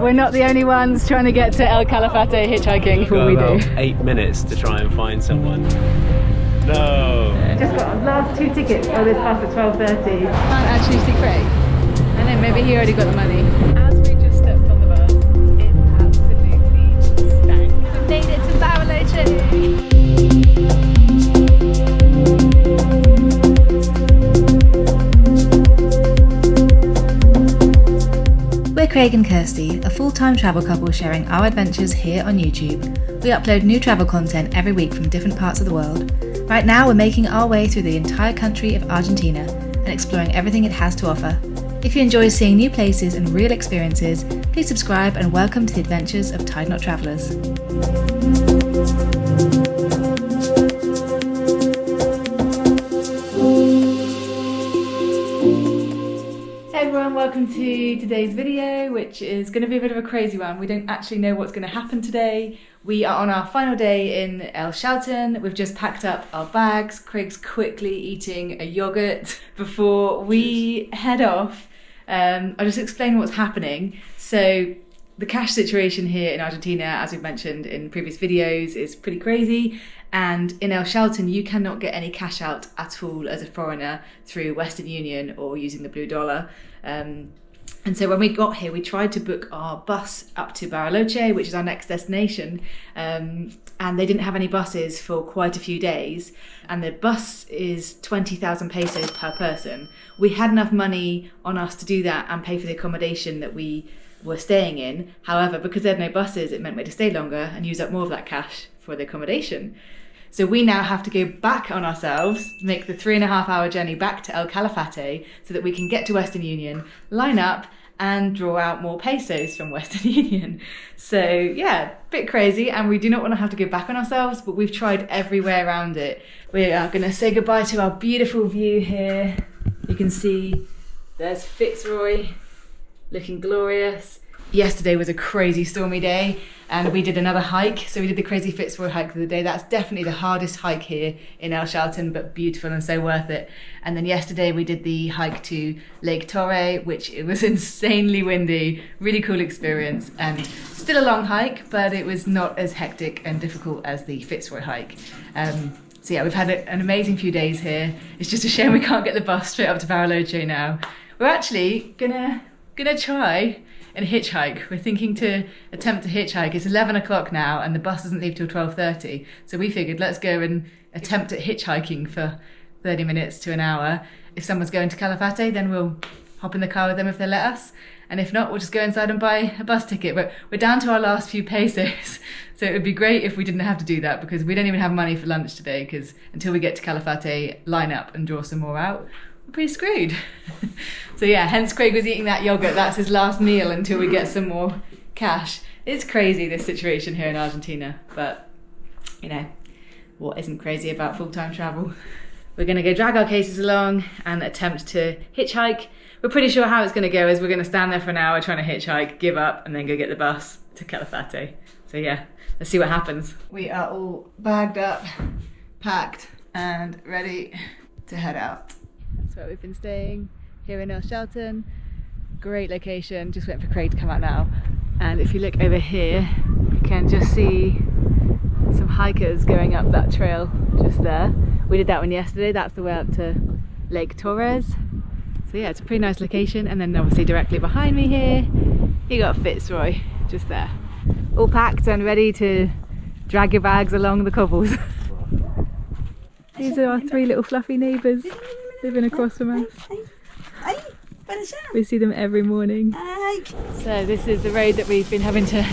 We're not the only ones trying to get to El Calafate hitchhiking before we do. 8 minutes to try and find someone. No! Just got our last 2 tickets for this bus at 12:30. Can't actually see Craig. I know, maybe he already got the money. As we just stepped on the bus, it absolutely stank. We made it to Bariloche! We're Craig and Kirsty, a full-time travel couple sharing our adventures here on YouTube. We upload new travel content every week from different parts of the world. Right now we're making our way through the entire country of Argentina and exploring everything it has to offer. If you enjoy seeing new places and real experiences, please subscribe and welcome to the adventures of Tied Knot Travellers. Welcome to today's video, which is going to be a bit of a crazy one. We don't actually know what's going to happen today. We are on our final day in El Chalten. We've just packed up our bags. Craig's quickly eating a yogurt before we head off. I'll just explain what's happening. So the cash situation here in Argentina, as we've mentioned in previous videos, is pretty crazy. And in El Chalten, you cannot get any cash out at all as a foreigner through Western Union or using the blue dollar. And so when we got here, we tried to book our bus up to Bariloche, which is our next destination, and they didn't have any buses for quite a few days, and the bus is 20,000 pesos per person. We had enough money on us to do that and pay for the accommodation that we were staying in. However, because they had no buses, it meant we had to stay longer and use up more of that cash for the accommodation. So we now have to go back on ourselves, make the 3.5-hour journey back to El Calafate so that we can get to Western Union, line up and draw out more pesos from Western Union. So yeah, a bit crazy, and we do not want to have to go back on ourselves, but we've tried every way around it. We are going to say goodbye to our beautiful view here. You can see there's Fitzroy looking glorious. Yesterday was a crazy stormy day and we did another hike. So we did the crazy Fitzroy hike the other day. That's definitely the hardest hike here in El Chalten, but beautiful and so worth it. And then yesterday we did the hike to Lake Torres, which it was insanely windy, really cool experience, and still a long hike, but it was not as hectic and difficult as the Fitzroy hike. So yeah, we've had an amazing few days here. It's just a shame we can't get the bus straight up to Bariloche now. We're actually gonna try and hitchhike. We're thinking to attempt to hitchhike. It's 11 o'clock now and the bus doesn't leave till 12:30. So we figured let's go and attempt at hitchhiking for 30 minutes to an hour. If someone's going to Calafate, then we'll hop in the car with them if they let us. And if not, we'll just go inside and buy a bus ticket. But we're down to our last few pesos. So it would be great if we didn't have to do that, because we don't even have money for lunch today, because until we get to Calafate, line up and draw some more out, pretty screwed. So yeah, hence Craig was eating that yogurt. That's his last meal until we get some more cash. It's crazy, this situation here in Argentina, but you know, what isn't crazy about full-time travel? We're gonna go drag our cases along and attempt to hitchhike. We're pretty sure how it's gonna go is we're gonna stand there for an hour trying to hitchhike, give up, and then go get the bus to Calafate. So yeah, let's see what happens. We are all bagged up, packed, and ready to head out. That's where we've been staying, here in El Chalten. Great location, just waiting for Craig to come out now. And if you look over here, you can just see some hikers going up that trail just there. We did that one yesterday, that's the way up to Lake Torres. So yeah, it's a pretty nice location. And then obviously directly behind me here, you got Fitzroy, just there. All packed and ready to drag your bags along the cobbles. These are our 3 little fluffy neighbours living across from us. We see them every morning. So this is the road that we've been having to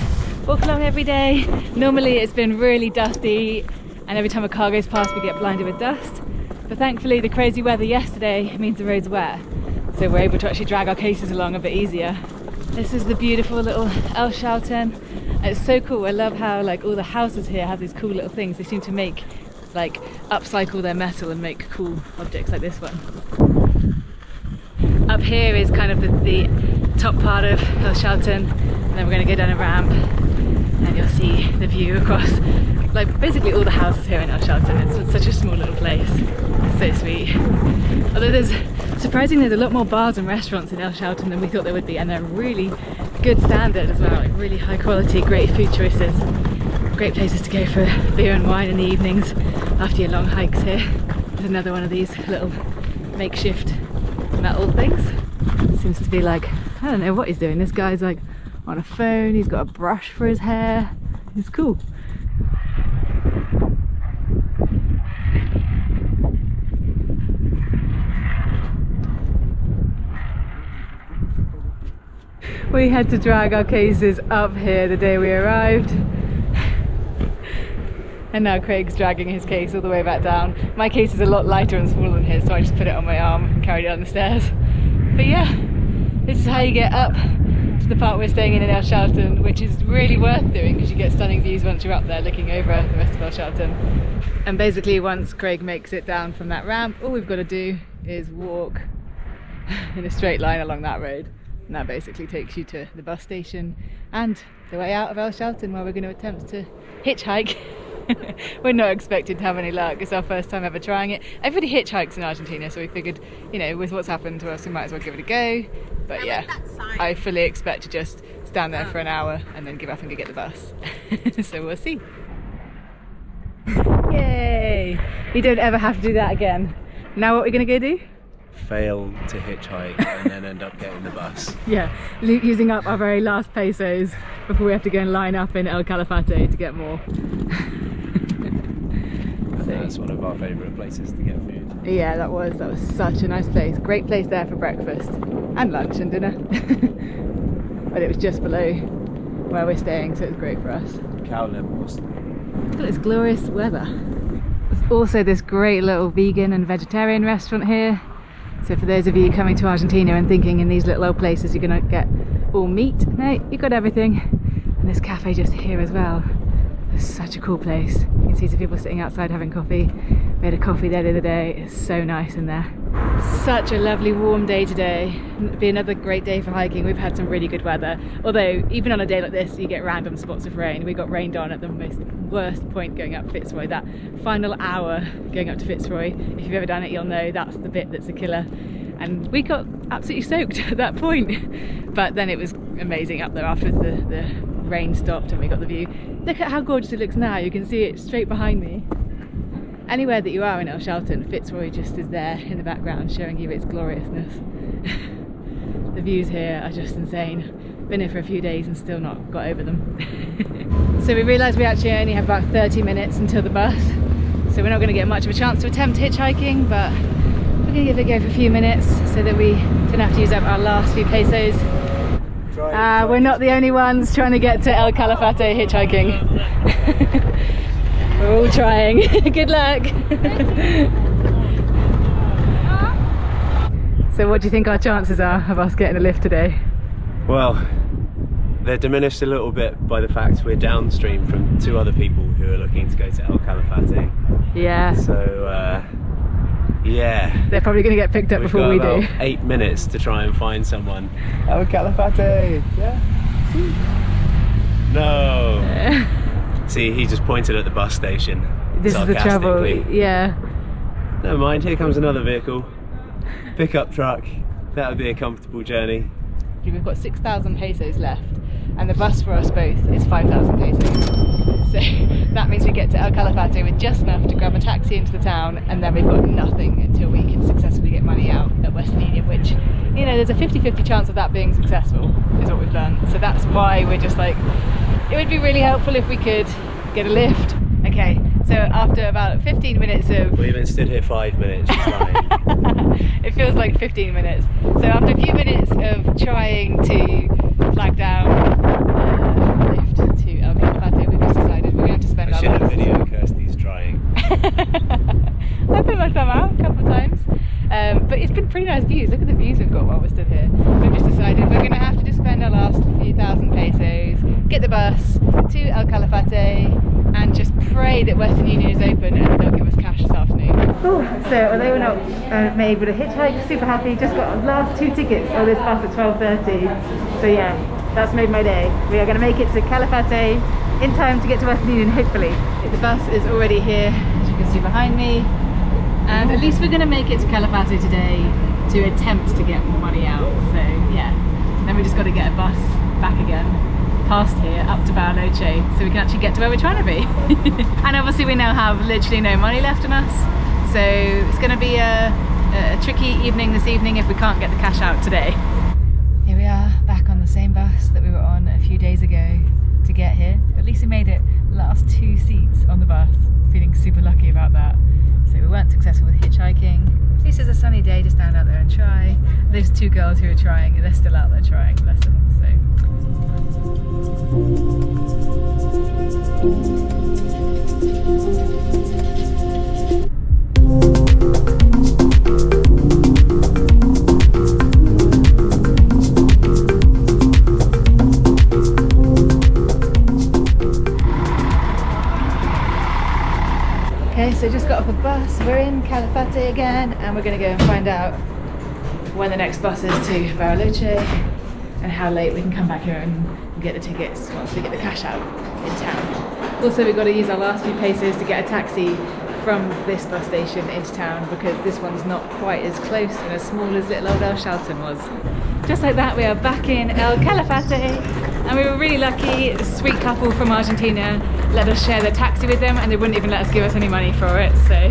walk along every day. Normally it's been really dusty and every time a car goes past we get blinded with dust. But thankfully the crazy weather yesterday means the road's wet. So we're able to actually drag our cases along a bit easier. This is the beautiful little El Chalten. It's so cool. I love how like all the houses here have these cool little things. They seem to make like upcycle their metal and make cool objects like this one. Up here is kind of the top part of El Chalten, and then we're going to go down a ramp and you'll see the view across like basically all the houses here in El Chalten. It's such a small little place. It's so sweet. Although surprisingly there's a lot more bars and restaurants in El Chalten than we thought there would be, and they're really good standard as well, like really high quality, great food choices. Great places to go for beer and wine in the evenings after your long hikes here. There's another one of these little makeshift metal things. Seems to be like, I don't know what he's doing. This guy's like on a phone, he's got a brush for his hair. It's cool. We had to drag our cases up here the day we arrived. And now Craig's dragging his case all the way back down. My case is a lot lighter and smaller than his, so I just put it on my arm and carried it down the stairs. But yeah, this is how you get up to the part we're staying in El Chalten, which is really worth doing because you get stunning views once you're up there looking over the rest of El Chalten. And basically once Craig makes it down from that ramp, all we've got to do is walk in a straight line along that road. And that basically takes you to the bus station and the way out of El Chalten, where we're going to attempt to hitchhike. We're not expected to have any luck. It's our first time ever trying it. Everybody hitchhikes in Argentina, so we figured, you know, with what's happened to us, we might as well give it a go. But yeah, I fully expect to just stand there for an hour and then give up and go get the bus. So we'll see. Yay! You don't ever have to do that again. Now what we're going to go do? Fail to hitchhike and then end up getting the bus. Yeah, using up our very last pesos before we have to go and line up in El Calafate to get more. That's one of our favourite places to get food. Yeah, that was such a nice place. Great place there for breakfast and lunch and dinner. But it was just below where we're staying, so it was great for us. Chalten. Look at this glorious weather. There's also this great little vegan and vegetarian restaurant here. So for those of you coming to Argentina and thinking in these little old places you're going to get all meat, no, you've got everything. And this cafe just here as well. It's such a cool place. You can see some people sitting outside having coffee. We had a coffee there the other day. It's so nice in there. Such a lovely warm day today. It'll be another great day for hiking. We've had some really good weather. Although even on a day like this you get random spots of rain. We got rained on at the most worst point going up Fitzroy. That final hour going up to Fitzroy, if you've ever done it you'll know that's the bit that's a killer. And we got absolutely soaked at that point. But then it was amazing up there after the rain stopped and we got the view. Look at how gorgeous it looks now. You can see it straight behind me. Anywhere that you are in El Chalten, Fitzroy just is there in the background showing you its gloriousness. The views here are just insane. Been here for a few days and still not got over them. So we realised we actually only have about 30 minutes until the bus, so we're not going to get much of a chance to attempt hitchhiking, but we're going to give it a go for a few minutes so that we don't have to use up our last few pesos. We're not the only ones trying to get to El Calafate hitchhiking. We're all trying. Good luck. So what do you think our chances are of us getting a lift today? Well, they're diminished a little bit by the fact we're downstream from two other people who are looking to go to El Calafate. Yeah. So yeah, they're probably going to get picked up before we do. We've got about 8 minutes to try and find someone. El Calafate! Yeah. No! See, he just pointed at the bus station. This is the trouble, yeah. Never mind, here comes another vehicle. Pickup truck. That would be a comfortable journey. We've got 6,000 pesos left, and the bus for us both is 5,000 pesos. So that means we get to El Calafate with just enough to grab a taxi into the town, and then we've got nothing until we can successfully get money out at Western Union, which, you know, there's a 50-50 chance of that being successful, is what we've learned. So that's why we're just like, it would be really helpful if we could get a lift. Okay, so after about 15 minutes of... We've been stood here 5 minutes, just lying. It feels like 15 minutes. So after a few minutes of trying to flag down a lift to El Calafate, we've just decided we're going to have to spend our last... I should have video Kirsty's trying. I put my thumb out a couple of times. But it's been pretty nice views. Look at the views we've got while we're stood here. We've just decided we're going to have to just spend our last few thousand pesos, get the bus to El Calafate, and just pray that Western Union is open and they'll give us cash this afternoon. Ooh, so although we're not able to hitchhike, super happy, just got our last 2 tickets on this bus at 12:30. So yeah, that's made my day. We are going to make it to Calafate in time to get to Western Union, hopefully. The bus is already here, as you can see behind me. And at least we're going to make it to Calafate today to attempt to get more money out. So yeah, then we just got to get a bus back again, past here, up to Bariloche, so we can actually get to where we're trying to be. And obviously we now have literally no money left on us, so it's going to be a tricky evening this evening if we can't get the cash out today. Here we are, back on the same bus that we were on a few days ago to get here, but at least we made it last 2 seats on the bus. Feeling super lucky about that. So we weren't successful with hitchhiking. At least it's a sunny day to stand out there and try. Those 2 girls who are trying, they're still out there trying, bless them. Okay, so just got off the bus. We're in Calafate again, and we're going to go and find out when the next bus is to Bariloche and how late we can come back here and get the tickets once we get the cash out in town. Also, we've got to use our last few pesos to get a taxi from this bus station into town because this one's not quite as close and as small as little old El Chalten was. Just like that, we are back in El Calafate, and we were really lucky. A sweet couple from Argentina let us share their taxi with them, and they wouldn't even let us give us any money for it. So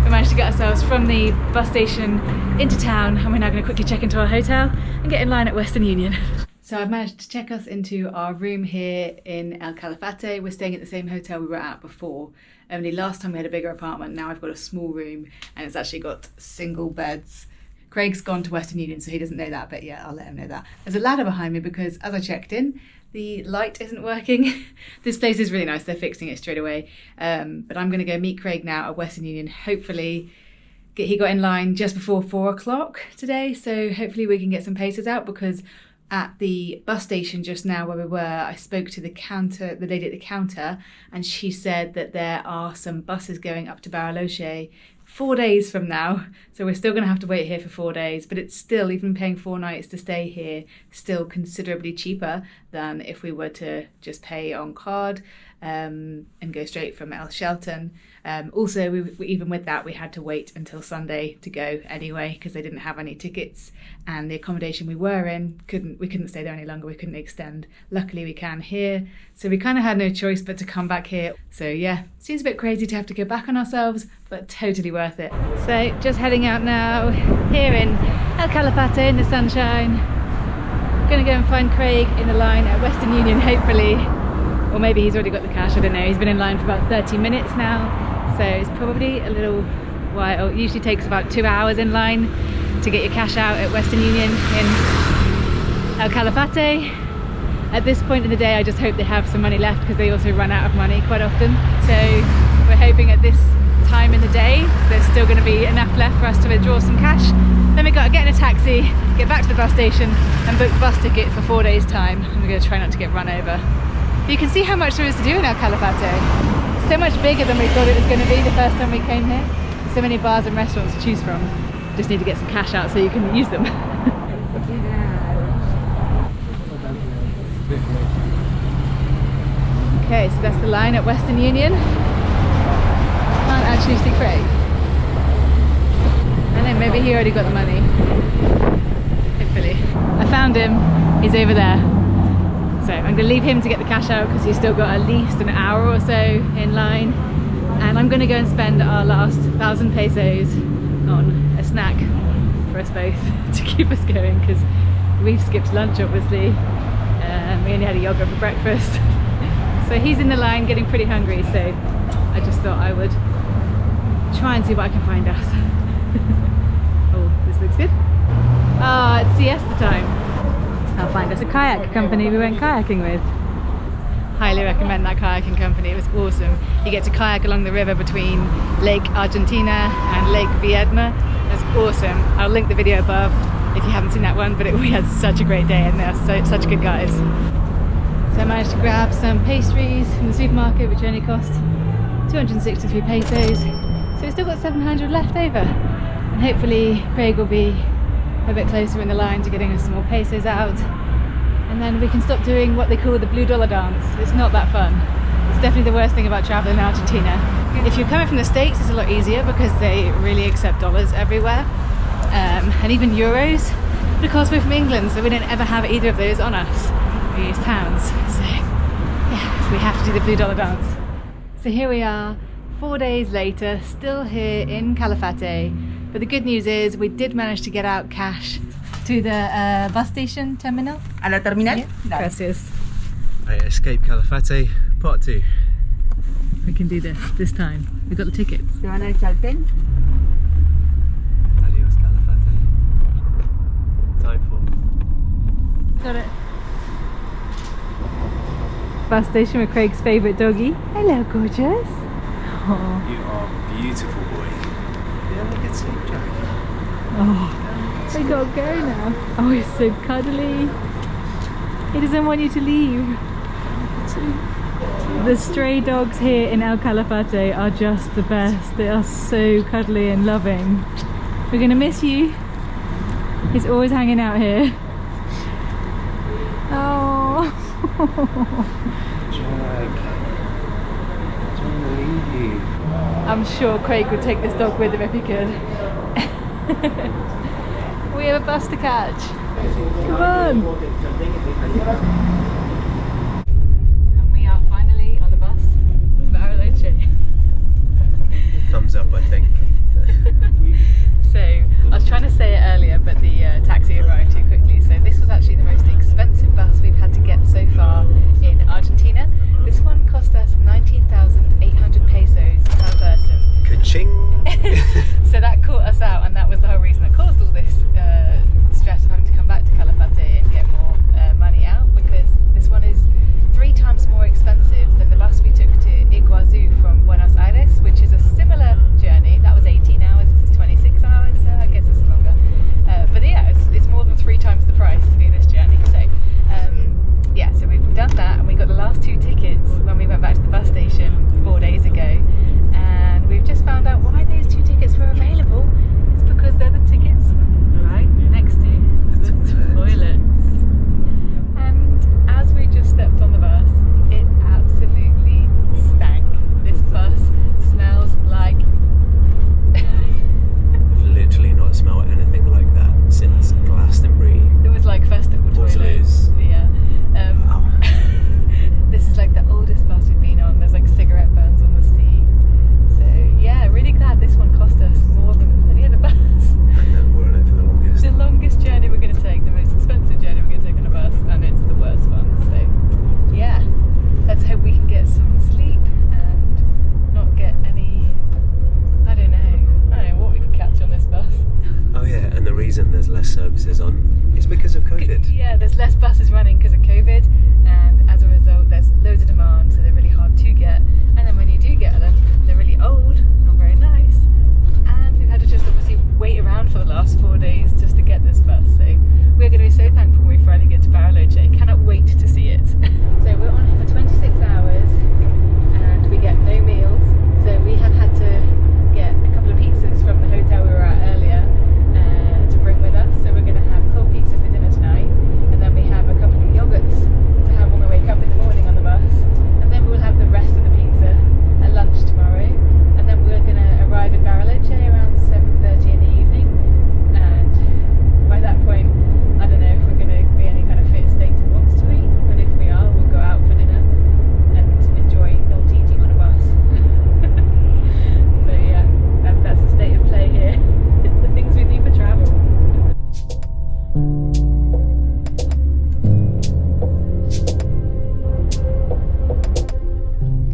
we managed to get ourselves from the bus station into town, and we're now going to quickly check into our hotel and get in line at Western Union. So I've managed to check us into our room here in El Calafate. We're staying at the same hotel we were at before, only last time we had a bigger apartment. Now I've got a small room, and it's actually got single beds. Craig's gone to Western Union, so he doesn't know that, but yeah, I'll let him know that. There's a ladder behind me because as I checked in, the light isn't working. This place is really nice, they're fixing it straight away. But I'm gonna go meet Craig now at Western Union. Hopefully, he got in line just before 4 o'clock today, so hopefully we can get some pesos out, because at the bus station just now where we were, I spoke to the lady at the counter, and she said that there are some buses going up to Bariloche 4 days from now, so we're still going to have to wait here for 4 days, but it's still, even paying 4 nights to stay here, still considerably cheaper than if we were to just pay on card and go straight from El Chalten. Also, even with that, we had to wait until Sunday to go anyway, because they didn't have any tickets, and the accommodation we were in, we couldn't stay there any longer, we couldn't extend. Luckily we can here, so we kind of had no choice but to come back here. So yeah, seems a bit crazy to have to go back on ourselves, but totally worth it. So just heading out now, here in El Calafate in the sunshine. Gonna go and find Craig in the line at Western Union, hopefully. Or maybe he's already got the cash, I don't know. He's been in line for about 30 minutes now, so it's probably a little while. It usually takes about 2 hours in line to get your cash out at Western Union in El Calafate. At this point in the day, I just hope they have some money left, because they also run out of money quite often. So we're hoping at this time in the day there's still going to be enough left for us to withdraw some cash. Then we've got to get in a taxi, get back to the bus station and book the bus ticket for 4 days time. And we're going to try not to get run over. But you can see how much there is to do in El Calafate. So much bigger than we thought it was going to be the first time we came here. So many bars and restaurants to choose from. Just need to get some cash out so you can use them. Okay, so that's the line at Western Union. Can't actually see Craig. I don't know, maybe he already got the money. Hopefully. I found him, he's over there. So I'm going to leave him to get the cash out, because he's still got at least an hour or so in line. And I'm going to go and spend our last 1,000 pesos on a snack for us both to keep us going, because we've skipped lunch obviously. We only had a yogurt for breakfast. So he's in the line getting pretty hungry, so I just thought I would try and see what I can find us. Oh, this looks good. Ah, it's siesta time. I'll find us a kayak company we went kayaking with. Highly recommend that kayaking company, it was awesome. You get to kayak along the river between Lake Argentina and Lake Viedma. It's awesome. I'll link the video above if you haven't seen that one, but we had such a great day and they're such good guys. So I managed to grab some pastries from the supermarket, which only cost 263 pesos. So we've still got 700 left over. And hopefully Craig will be a bit closer in the line to getting us some more pesos out. And then we can stop doing what they call the blue dollar dance. It's not that fun. It's definitely the worst thing about traveling in Argentina. If you're coming from the States, it's a lot easier because they really accept dollars everywhere. And even euros. But of course we're from England, so we don't ever have either of those on us. we use pounds. So yeah, we have to do the blue dollar dance. So here we are, 4 days later, still here in Calafate. But the good news is we did manage to get out cash to the bus station terminal. ¿A la terminal? Yeah. Gracias. I escaped Calafate, part 2. We can do this time. We've got the tickets. ¿Se van al Chaltén? Adios Calafate. Time for. Got it. Bus station with Craig's favourite doggy. Hello, gorgeous. Aww. You are beautiful, boy. You have a good sleep, Jack. Oh, we gotta go now. Oh, he's so cuddly. He doesn't want you to leave. The stray dogs here in El Calafate are just the best. They are so cuddly and loving. We're gonna miss you. He's always hanging out here. Oh. Jack. I don't want to leave you. I'm sure Craig would take this dog with him if he could. We have a bus to catch. Come on! And we are finally on the bus to Bariloche. Thumbs up, I think. So, I was trying to say it earlier, but the taxi arrived too quickly. So this was actually the most expensive bus we've had to get so far in Argentina. This one cost us 19,800 pesos per person. Ka-ching! So that caught us out, and that was the whole reason that caused all this stress of having to come back to Calafate and get more money out, because this one is 3 times more expensive than the bus we took to Iguazu from Buenos Aires, which is a similar journey. That was 18 hours, this is 26 hours, so I guess it's longer. But yeah, it's more than 3 times the price to do this journey. So yeah, so we've done that, and we got the last 2 tickets when we went back to the bus station 4 days ago. And we've just found out why those 2 tickets were available. It's because they're the tickets right next to the toilets. And as we just stepped on the bus, it absolutely stank. This bus smells like... I've literally not smelled anything like that since Glastonbury. It was like festival toilets. Waterloos. Yeah. This is like the oldest bus we've been on. There's like cigarette burns on the seat. So yeah, really glad this one cost us more than any other bus. And then we're on it for the longest. The longest journey we're going to take, the most expensive journey we're going to take on a bus, and it's the worst one. So yeah, let's hope we can get some sleep and not get any, I don't know what we can catch on this bus. Oh yeah, and the reason there's less services on is because of COVID. Yeah, there's less buses running because of COVID, and as a result there's loads of demand, so they're really hard to get, and then when you do get them, they're really old, not very nice, and we've had to just obviously wait around for the last 4 days just to get this bus. So we're going to be so thankful when we finally get to Bariloche. Cannot wait to see it. So we're on here for 26 hours and we get no meals, so we have had to get a couple of pizzas from the hotel we were at earlier to bring with us. So we're going to have cold pizza for dinner tonight, and then we have a couple of yogurts to have when we wake up in the morning on the bus, and then we'll have the rest of the pizza at lunch tomorrow, and then we're going to arrive in Bariloche around 7:30 in the evening, and by that point I don't know if we're going to be any kind of fit state to want to eat, but if we are, we'll go out for dinner and enjoy not eating on a bus. So yeah, that's the state of play here. The things we do for travel.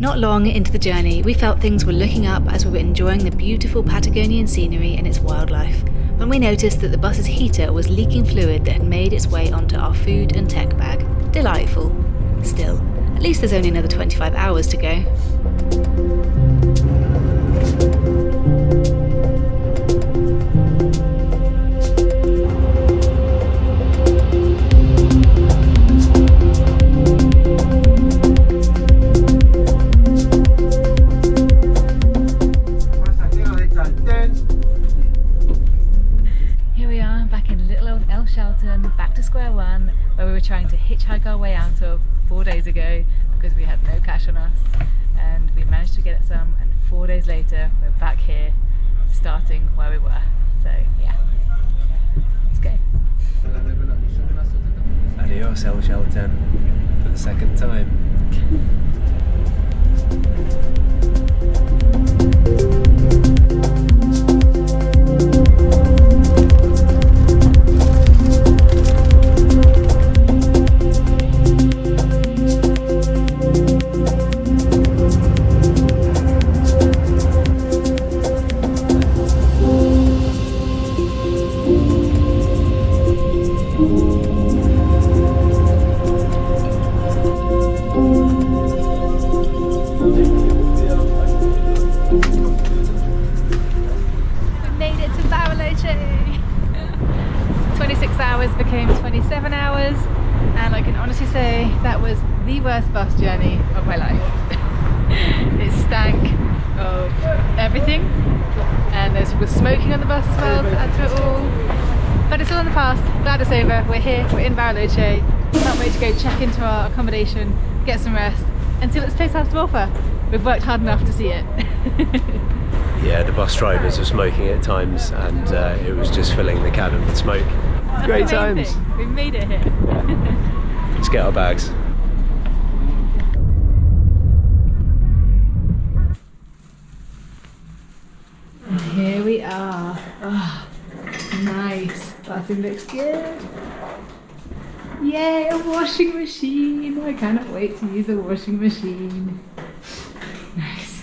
Not long into the journey, we felt things were looking up as we were enjoying the beautiful Patagonian scenery and its wildlife, when we noticed that the bus's heater was leaking fluid that had made its way onto our food and tech bag. Delightful. Still, at least there's only another 25 hours to go. Here we are, back in little old El Chalten, back to square one, where we were trying to hitchhike our way out of 4 days ago because we had no cash on us, and we managed to get some, and 4 days later we're back here, starting where we were. So yeah, let's go. Adios, El Chalten. the second time. Became 27 hours, and I can honestly say that was the worst bus journey of my life. It stank of everything, and there was smoking on the bus as well to add to it all. But it's all in the past. Glad it's over. We're here, we're in Bariloche. Can't wait to go check into our accommodation, get some rest, and see what this place has to offer. We've worked hard enough to see it. Yeah, the bus drivers were smoking at times, and it was just filling the cabin with smoke. Great times. We made it here. Let's get our bags. And here we are. Oh, nice. Bathroom looks good. Yay, a washing machine. I cannot wait to use a washing machine. Nice.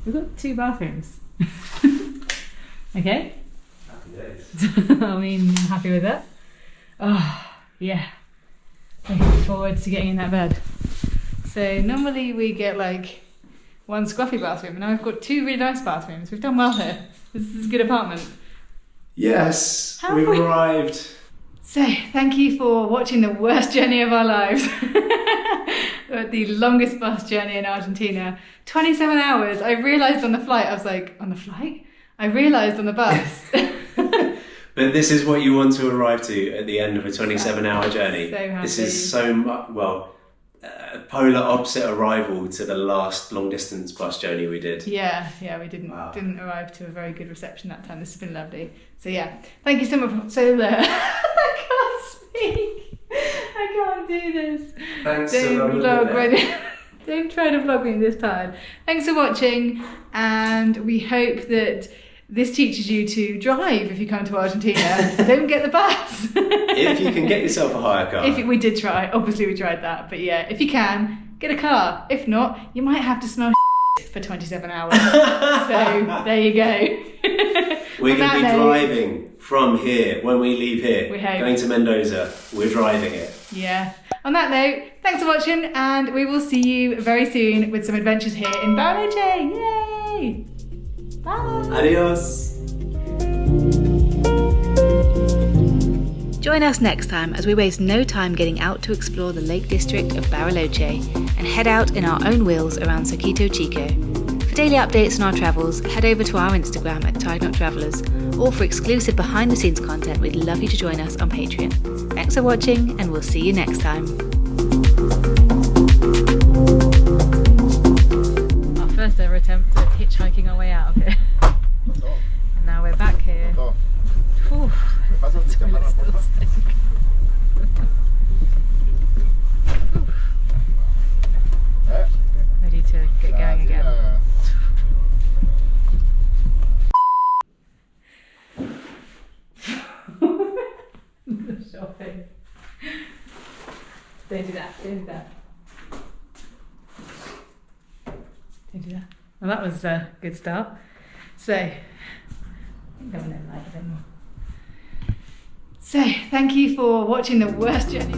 We've got 2 bathrooms. Okay. I mean, I'm happy with that. Oh, yeah. Looking forward to getting in that bed. So normally we get like 1 scruffy bathroom, and now we've got 2 really nice bathrooms. We've done well here. This is a good apartment. Yes, we've arrived. So, thank you for watching the worst journey of our lives. The longest bus journey in Argentina. 27 hours. I realised on the flight, I was like, on the flight? I realised on the bus. But this is what you want to arrive to at the end of a 27-hour journey. So happy. This is so much, well, polar opposite arrival to the last long distance bus journey we did. Yeah, we didn't arrive to a very good reception that time. This has been lovely. So yeah, thank you so much. I can't speak. I can't do this. Thanks Don't vlog. Don't try to vlog me this time. Thanks for watching, and we hope that this teaches you to drive if you come to Argentina. Don't get the bus. If you can get yourself a hire car. We did try. Obviously we tried that. But yeah, if you can, get a car. If not, you might have to smell for 27 hours. So there you go. We're going to be driving from here when we leave here. We hope. Going to Mendoza. We're driving it. Yeah. On that note, thanks for watching, and we will see you very soon with some adventures here in Bariloche. Yay! Bye! Adios! Join us next time as we waste no time getting out to explore the Lake District of Bariloche and head out in our own wheels around Cerquito Chico. For daily updates on our travels, head over to our Instagram at TiredNotTravelers, or for exclusive behind-the-scenes content, we'd love you to join us on Patreon. Thanks for watching, and we'll see you next time. Our first ever attempt at hitchhiking our way out of here. And now we're back here. Whew. Still stink. Ready to get going again. The shopping. Don't do that. Don't do that. Don't do that. Well, that was a good start. So, I'm going in like a bit more. So, thank you for watching the worst journey.